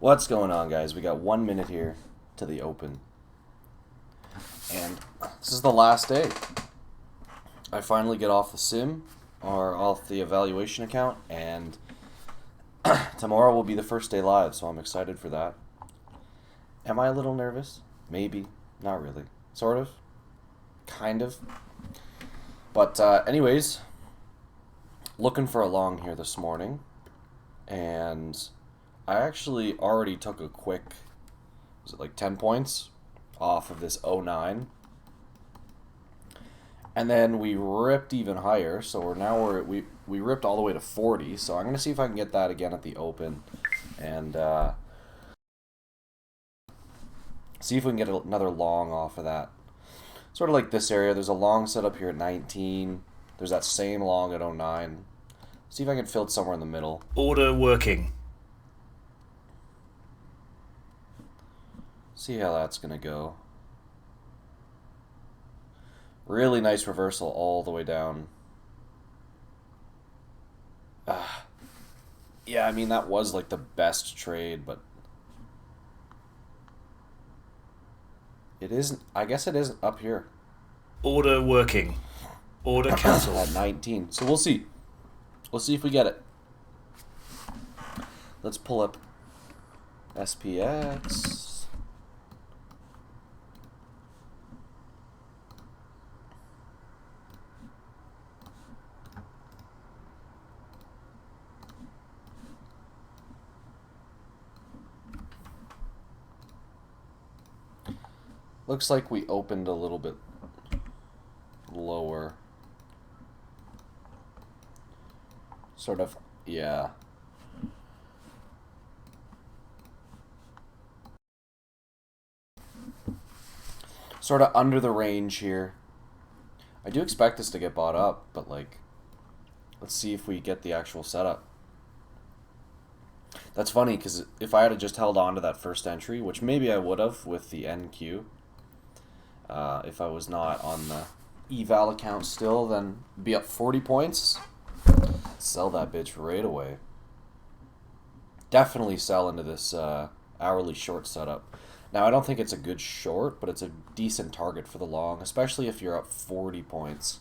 What's going on, guys? We got 1 minute here to the open. And this is the last day. I finally get off the sim, or off the evaluation account, and tomorrow will be the first day live, so I'm excited for that. Am I a little nervous? Maybe. Not really. Sort of. Kind of. But anyways, looking for a long here this morning, and I actually already took a quick, was it like 10 points off of this 09, and then we ripped even higher, so we ripped all the way to 40, so I'm going to see if I can get that again at the open, and see if we can get another long off of that. Sort of like this area, there's a long set up here at 19, there's that same long at 09. See if I can fill it somewhere in the middle. Order working. See how that's going to go. Really nice reversal all the way down. Yeah, I mean, that was like the best trade, but it isn't. I guess it isn't up here. Order working. Order cancelled. At 19. So we'll see. We'll see if we get it. Let's pull up SPX. Looks like we opened a little bit lower. Sort of, yeah. Sort of under the range here. I do expect this to get bought up, but like, let's see if we get the actual setup. That's funny, because if I had just held on to that first entry, which maybe I would have with the NQ, if I was not on the eval account still, then be up 40 points. Sell that bitch right away. Definitely sell into this hourly short setup. Now, I don't think it's a good short, but it's a decent target for the long, especially if you're up 40 points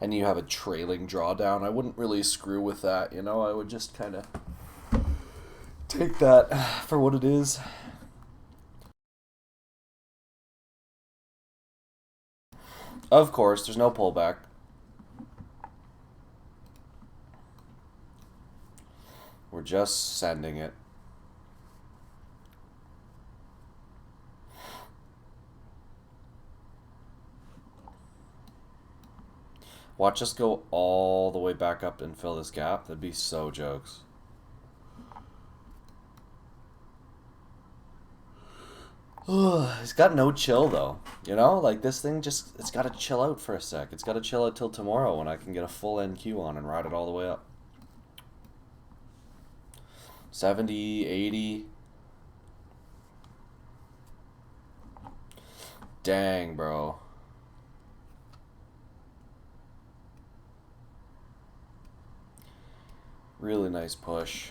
and you have a trailing drawdown. I wouldn't really screw with that, you know? I would just kind of take that for what it is. Of course, there's no pullback. We're just sending it. Watch us go all the way back up and fill this gap. That'd be so jokes. It's got no chill though, you know? Like this thing just, it's got to chill out for a sec. It's got to chill out till tomorrow when I can get a full NQ on and ride it all the way up. 70, 80. Dang, bro. Really nice push.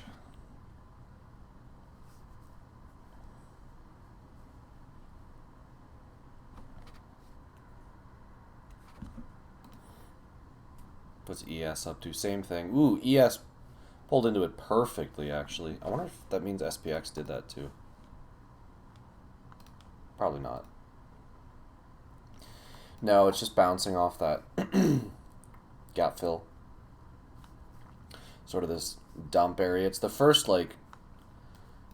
What's ES up to? Same thing. Ooh, ES pulled into it perfectly, actually. I wonder if that means SPX did that too. Probably not. No, it's just bouncing off that gap fill. Sort of this dump area. It's the first, like,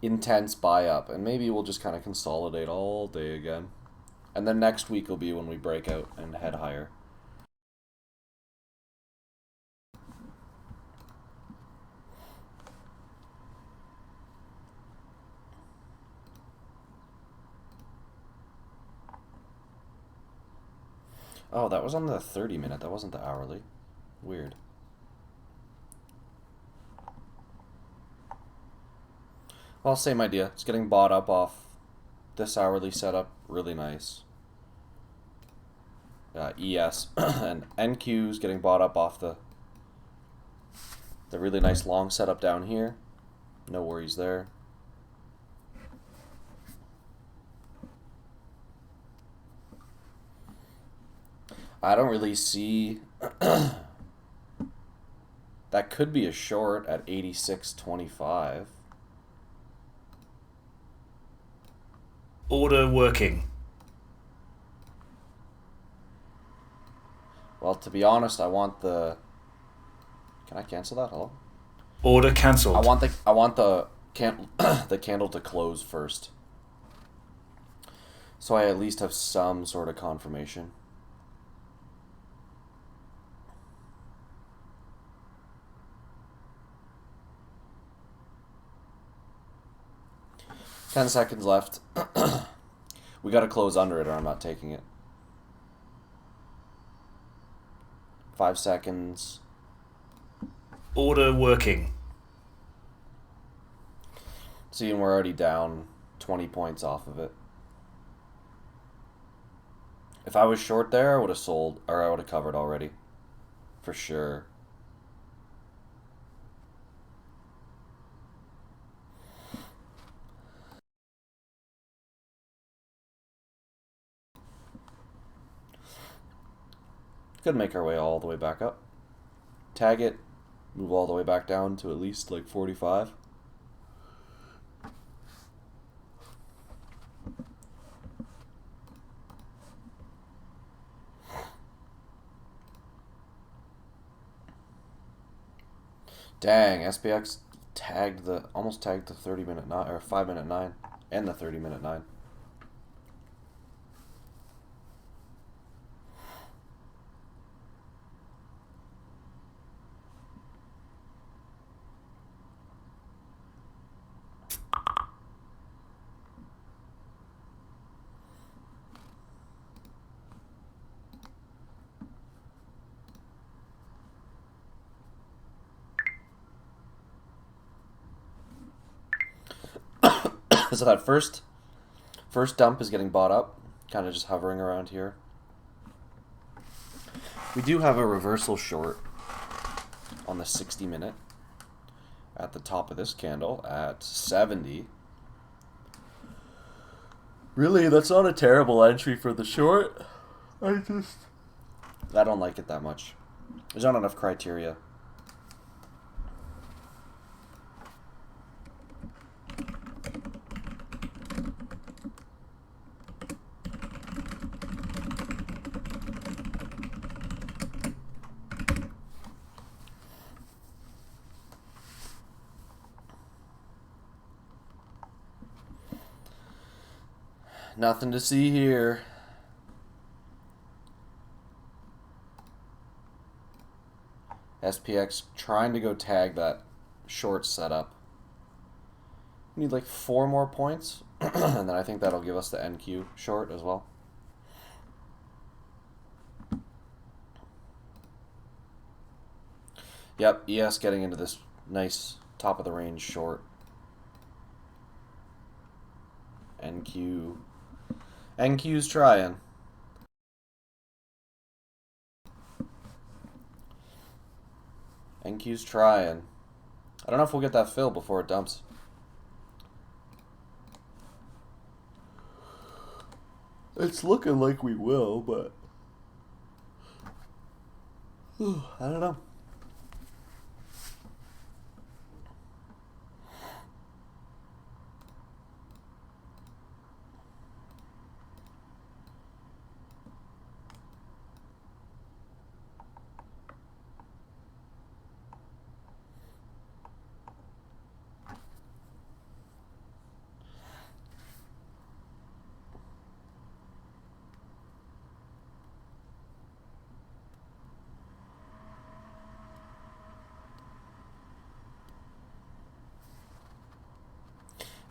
intense buy up, and maybe we'll just kind of consolidate all day again. And then next week will be when we break out and head higher. Oh, that was on the 30-minute. That wasn't the hourly. Weird. Well, same idea. It's getting bought up off this hourly setup. Really nice. ES and NQ's getting bought up off the really nice long setup down here. No worries there. I don't really see. That could be a short at 86.25. Order working. Well, to be honest, I want the. Can I cancel that? Hello. Order cancelled. I want the the candle to close first, so I at least have some sort of confirmation. Ten seconds left. We gotta close under it or I'm not taking it. 5 seconds. Order working. See, and we're already down 20 points off of it. If I was short there, I would have sold, or I would have covered already. For sure. Could make our way all the way back up. Tag it, move all the way back down to at least like 45. Dang, SPX almost tagged the 30-minute 9 or 5-minute 9 and the 30-minute 9. So that first dump is getting bought up, kind of just hovering around here. We do have a reversal short on the 60-minute at the top of this candle at 70. Really, that's not a terrible entry for the short. I don't like it that much. There's not enough criteria. Nothing to see here. SPX trying to go tag that short setup. We need like 4 more points, and then I think that'll give us the NQ short as well. Yep, ES getting into this nice top of the range short. NQ's trying. NQ's trying. I don't know if we'll get that fill before it dumps. It's looking like we will, but I don't know.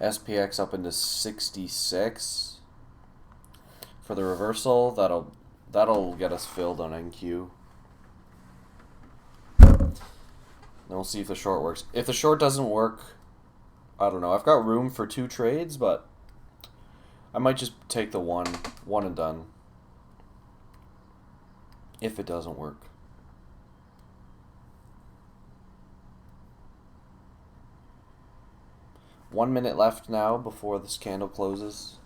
SPX up into 66 for the reversal. That'll get us filled on NQ. Then we'll see if the short works. If the short doesn't work, I don't know. I've got room for 2 trades, but I might just take the one and done if it doesn't work. One minute left now before this candle closes.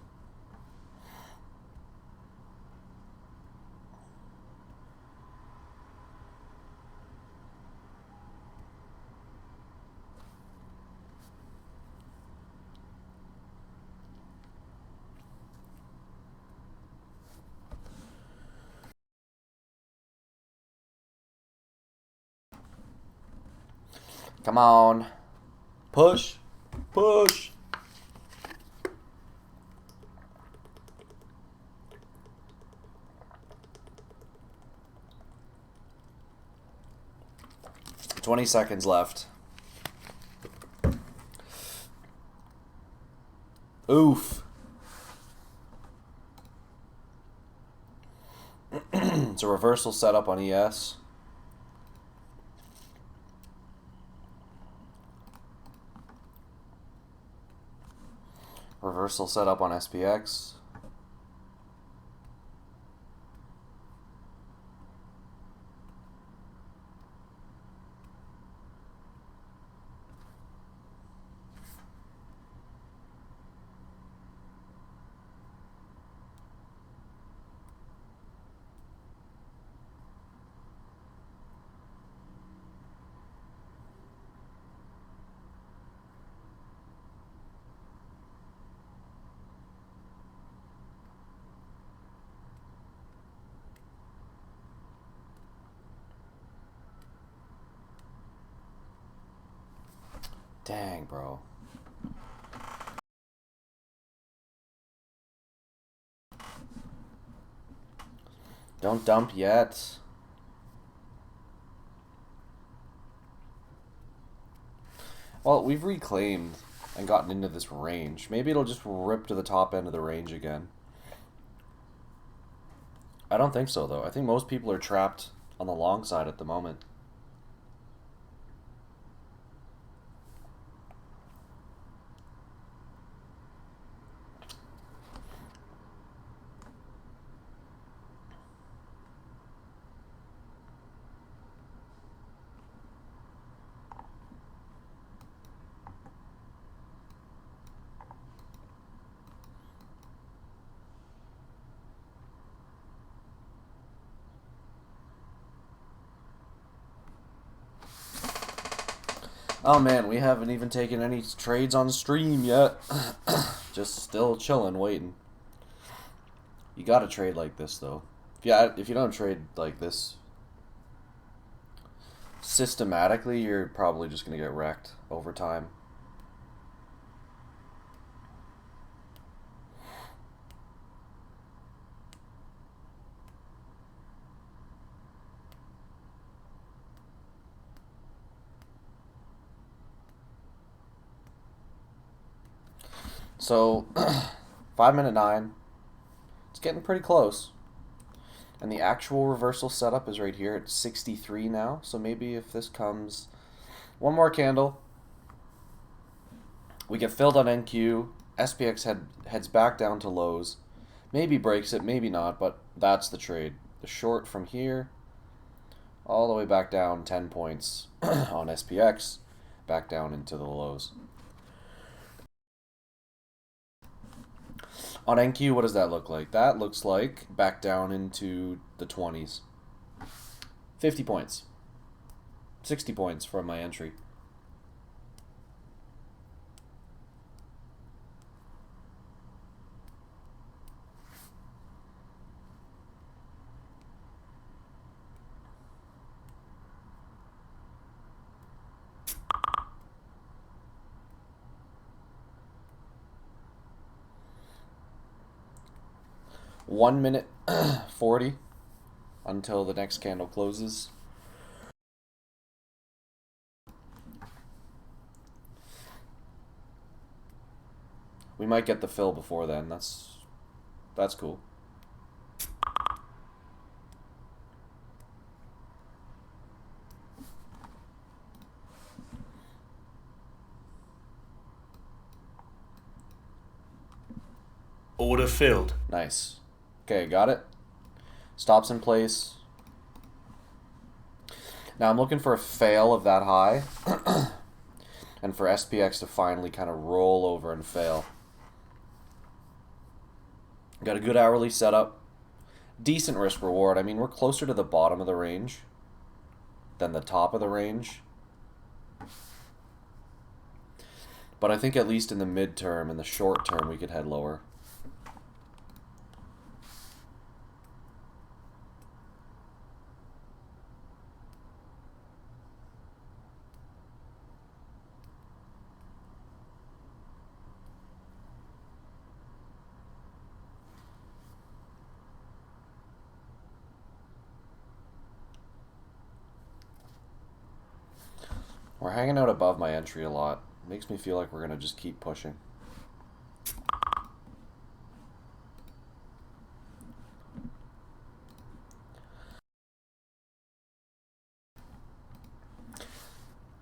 Come on. Push. Push. $20 seconds left. Oof. It's a reversal setup on ES. Reversal setup on SPX. Dang, bro. Don't dump yet. Well, we've reclaimed and gotten into this range. Maybe it'll just rip to the top end of the range again. I don't think so, though. I think most people are trapped on the long side at the moment. Oh man, we haven't even taken any trades on stream yet. Just still chilling, waiting. You gotta trade like this, though. If you don't trade like this systematically, you're probably just gonna get wrecked over time. So, 5 minute 9. It's getting pretty close. And the actual reversal setup is right here at 63 now. So maybe if this comes one more candle, we get filled on NQ. SPX heads back down to lows. Maybe breaks it, maybe not, but that's the trade. The short from here all the way back down 10 points on SPX, back down into the lows. On NQ, what does that look like? That looks like back down into the 20s. 50 points. 60 points from my entry. One minute 40 until the next candle closes. We might get the fill before then. That's cool. Order filled. Nice. Okay, got it. Stops in place. Now I'm looking for a fail of that high and for SPX to finally kind of roll over and fail. Got a good hourly setup. Decent risk reward. I mean, we're closer to the bottom of the range than the top of the range. But I think at least in the midterm, in the short term, we could head lower. We're hanging out above my entry a lot. Makes me feel like we're gonna just keep pushing.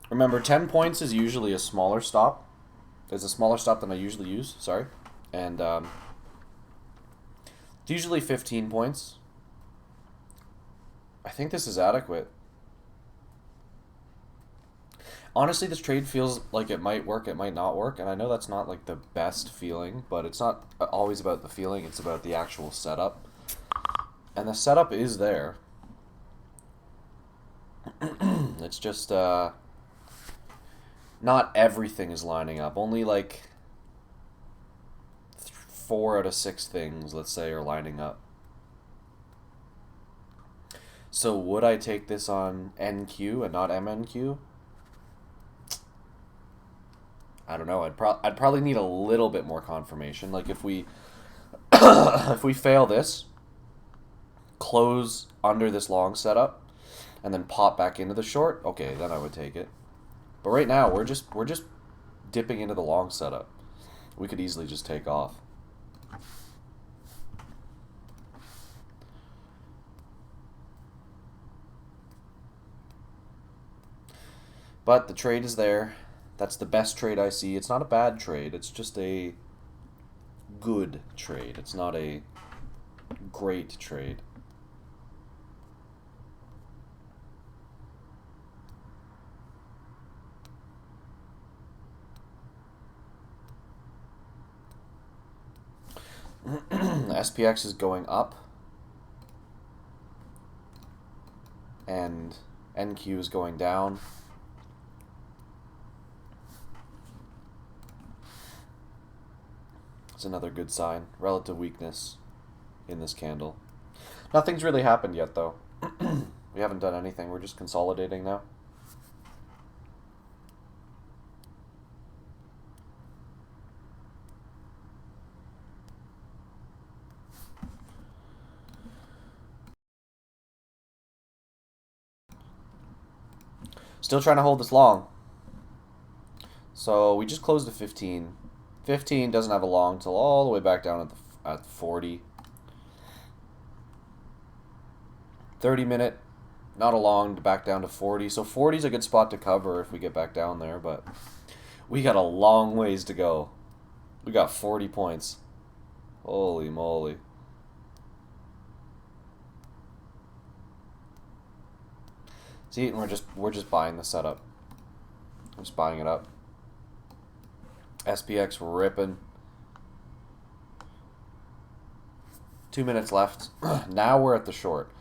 Remember, 10 points is usually a smaller stop. It's a smaller stop than I usually use, sorry. And it's usually 15 points. I think this is adequate. Honestly, this trade feels like it might work, it might not work, and I know that's not like the best feeling, but it's not always about the feeling, it's about the actual setup. And the setup is there. It's just, not everything is lining up. Only like 4 out of 6 things, let's say, are lining up. So would I take this on NQ and not MNQ? I don't know. I'd probably need a little bit more confirmation. Like if we if we fail this, close under this long setup, and then pop back into the short, okay, then I would take it. But right now we're just dipping into the long setup. We could easily just take off. But the trade is there. That's the best trade I see. It's not a bad trade. It's just a good trade. It's not a great trade. SPX is going up. And NQ is going down. It's another good sign. Relative weakness in this candle. Nothing's really happened yet, though. We haven't done anything. We're just consolidating now. Still trying to hold this long. So we just closed at 15. 15 doesn't have a long till all the way back down at 40. 30 minute, not a long, back down to 40. So 40 is a good spot to cover if we get back down there, but we got a long ways to go. We got 40 points. Holy moly. See, we're just buying the setup. I'm just buying it up. SPX ripping. 2 minutes left. Now we're at the short.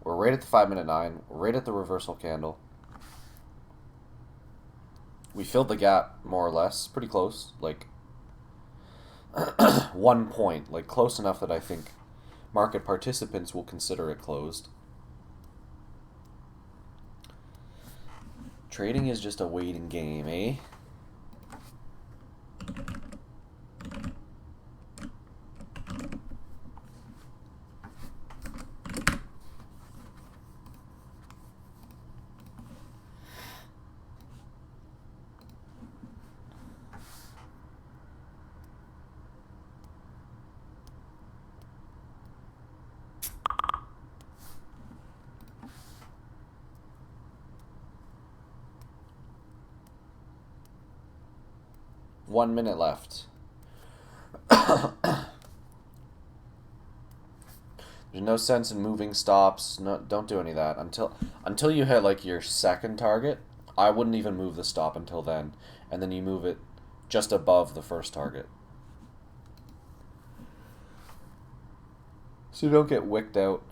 We're right at the 5-minute 9. We're right at the reversal candle. We filled the gap, more or less. Pretty close. Like 1 point. Like close enough that I think market participants will consider it closed. Trading is just a waiting game, eh? One minute left. There's no sense in moving stops. No, don't do any of that until you hit like your second target. I wouldn't even move the stop until then, and then you move it just above the first target, so you don't get wicked out.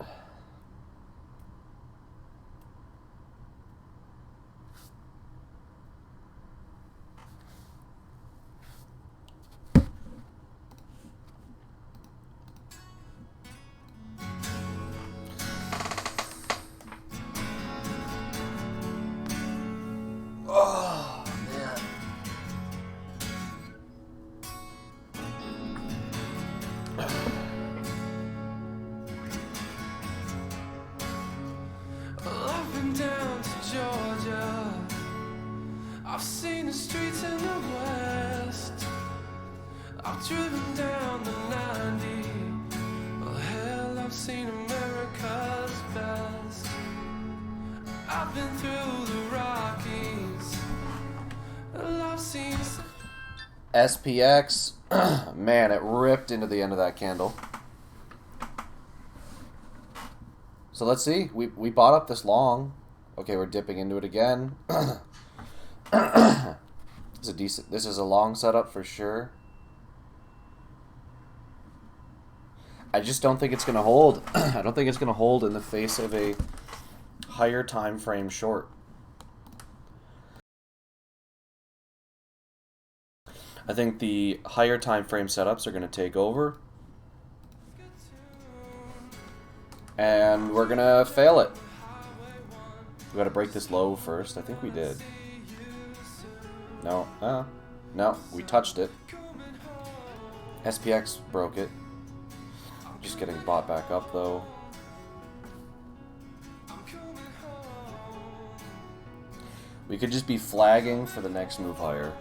I've driven down the 90. Well, hell, I've seen America's best. I've been through the Rockies. Well, I've seen SPX. Man, it ripped into the end of that candle. So let's see. We bought up this long. Okay, we're dipping into it again. This is a long setup for sure. I just don't think it's going to hold. I don't think it's going to hold in the face of a higher time frame short. I think the higher time frame setups are going to take over. And we're going to fail it. We got to break this low first. I think we did. No. No, we touched it. SPX broke it. Just getting bought back up though. We could just be flagging for the next move higher.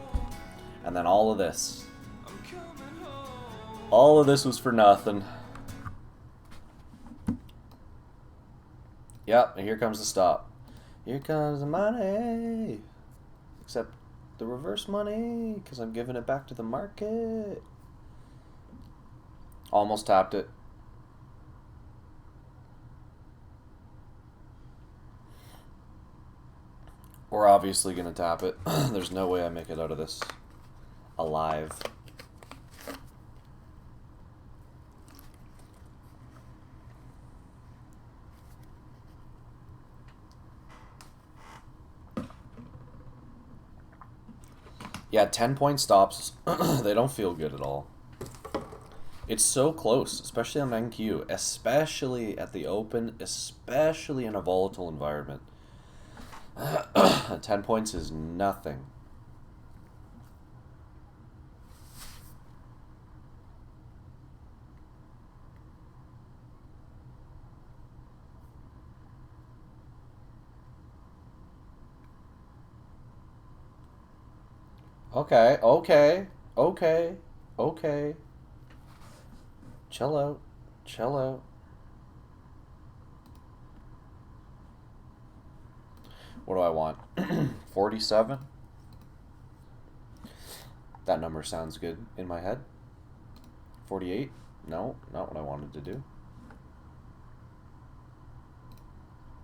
And then all of this. All of this was for nothing. Yep, and here comes the stop. Here comes the money. Except the reverse money, because I'm giving it back to the market. Almost tapped it. We're obviously going to tap it. There's no way I make it out of this alive. Yeah, 10-point stops, they don't feel good at all. It's so close, especially on NQ, especially at the open, especially in a volatile environment. 10 points is nothing. Okay. Chill out. What do I want? 47? That number sounds good in my head. 48? No, not what I wanted to do.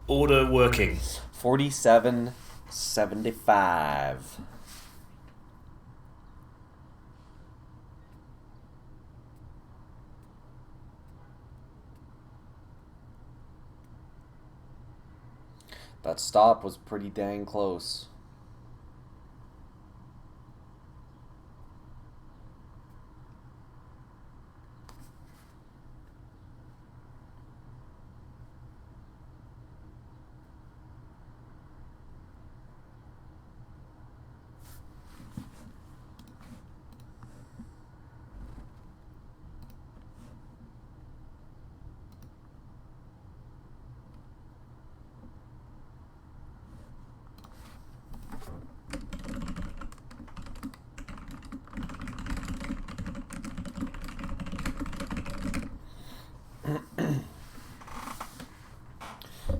Order working. 47.75. That stop was pretty dang close.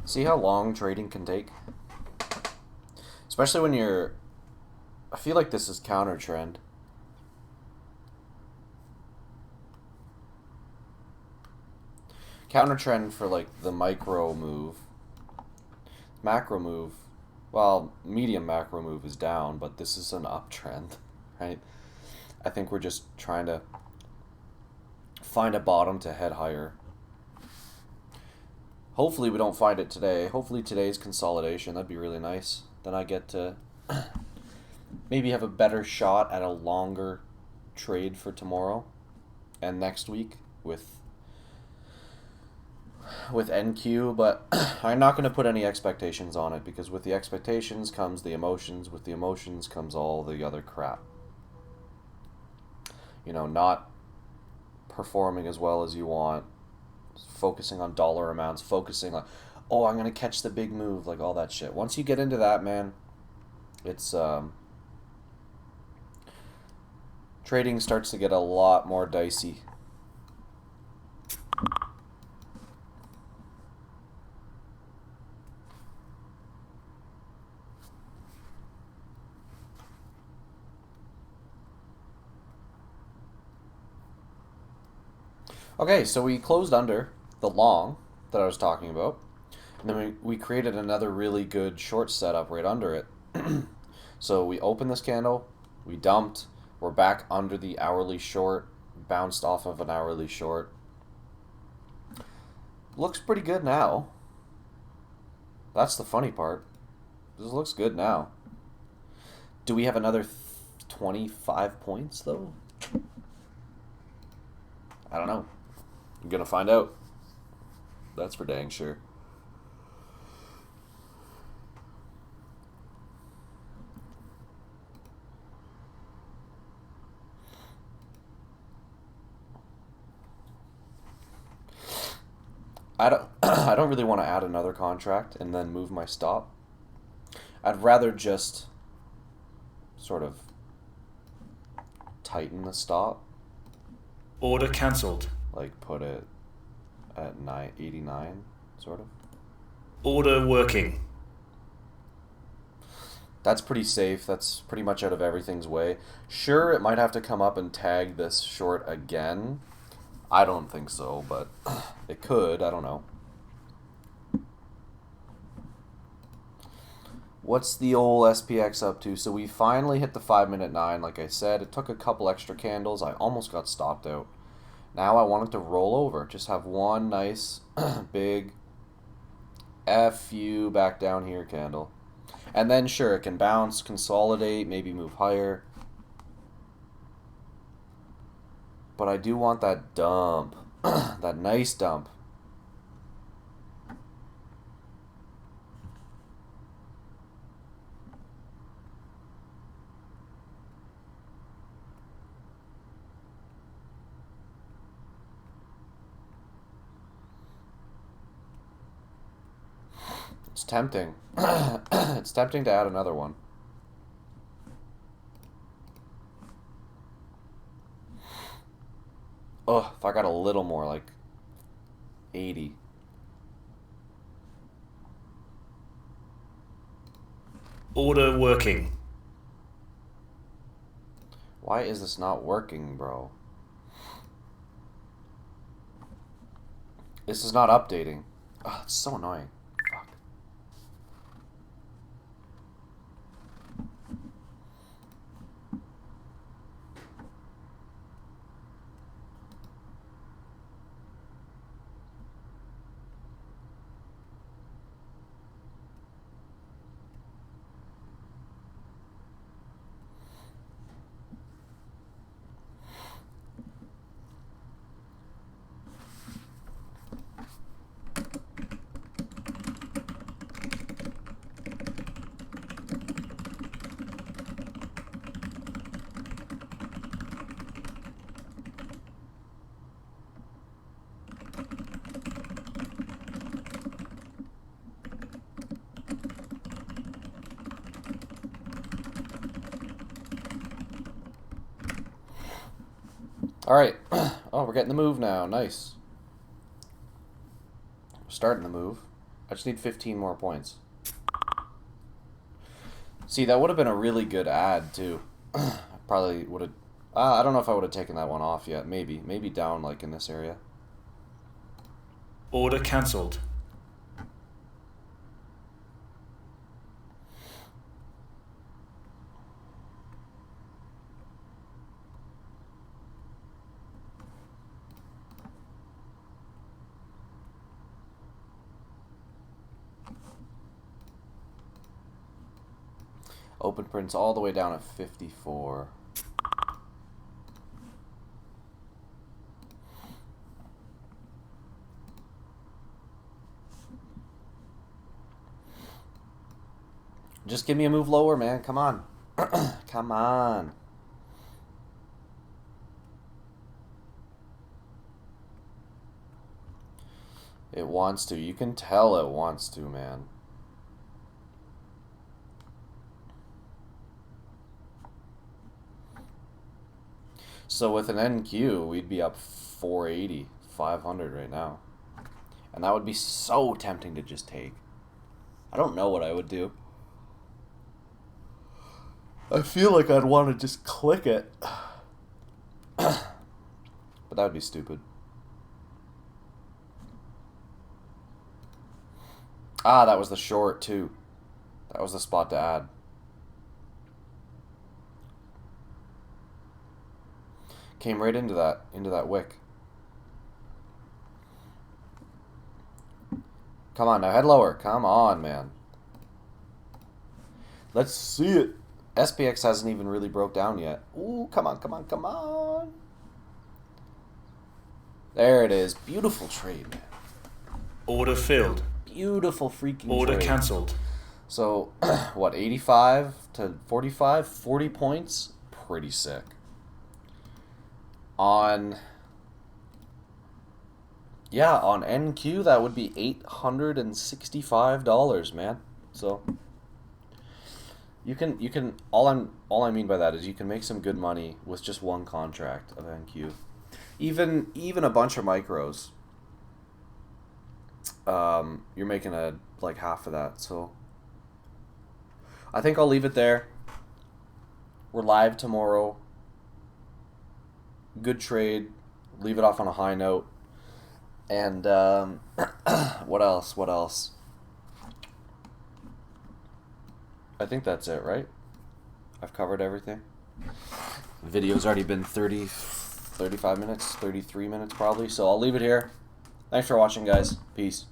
See how long trading can take? Especially when you're... I feel like this is counter trend. Counter trend for like the micro move. Macro move. Well, medium macro move is down, but this is an uptrend, right? I think we're just trying to find a bottom to head higher. Hopefully we don't find it today. Hopefully today's consolidation. That'd be really nice. Then I get to maybe have a better shot at a longer trade for tomorrow and next week with NQ. But I'm not going to put any expectations on it, because with the expectations comes the emotions. With the emotions comes all the other crap. You know, not performing as well as you want. Focusing on dollar amounts, focusing on, oh, I'm gonna catch the big move, like all that shit. Once you get into that, man, it's Trading starts to get a lot more dicey. Okay, so we closed under the long that I was talking about. And then we created another really good short setup right under it. So we opened this candle, we dumped, we're back under the hourly short, bounced off of an hourly short. Looks pretty good now. That's the funny part. This looks good now. Do we have another 25 points though? I don't know. I'm gonna find out. That's for dang sure. I don't really want to add another contract and then move my stop. I'd rather just sort of tighten the stop. Order cancelled. Like put it at 89, sort of. Order working. That's pretty safe. That's pretty much out of everything's way. Sure, it might have to come up and tag this short again. I don't think so, but it could. I don't know. What's the old SPX up to? So we finally hit the 5-minute 9, like I said. It took a couple extra candles. I almost got stopped out. Now I want it to roll over. Just have one nice big FU back down here candle. And then sure, it can bounce, consolidate, maybe move higher. But I do want that dump. That nice dump. It's tempting. It's tempting to add another one. Oh, if I got a little more, like 80. Order working. Why is this not working, bro? This is not updating. Oh, it's so annoying. Fuck. Alright. Oh, we're getting the move now. Nice. We're starting the move. I just need 15 more points. See, that would have been a really good ad, too. Probably would have... I don't know if I would have taken that one off yet. Maybe. Maybe down, like, in this area. Order cancelled. Open prints all the way down at 54. Just give me a move lower, man. Come on. Come on. It wants to. You can tell it wants to, man. So with an NQ, we'd be up 480, 500 right now. And that would be so tempting to just take. I don't know what I would do. I feel like I'd want to just click it. But that would be stupid. Ah, that was the short too. That was the spot to add. Came right into that wick. Come on, now head lower. Come on, man. Let's see it. SPX hasn't even really broke down yet. Ooh, come on, come on, come on. There it is. Beautiful trade, man. Order filled. Beautiful freaking Order trade. cancelled. So, what, 85 to 45? 40 points? Pretty sick. On NQ, that would be $865, man. So you can all I mean by that is you can make some good money with just one contract of NQ. Even a bunch of micros. You're making like half of that, so I think I'll leave it there. We're live tomorrow. Good trade. Leave it off on a high note. And what else? What else? I think that's it, right? I've covered everything. The video's already been 35 minutes, 33 minutes probably, so I'll leave it here. Thanks for watching, guys. Peace.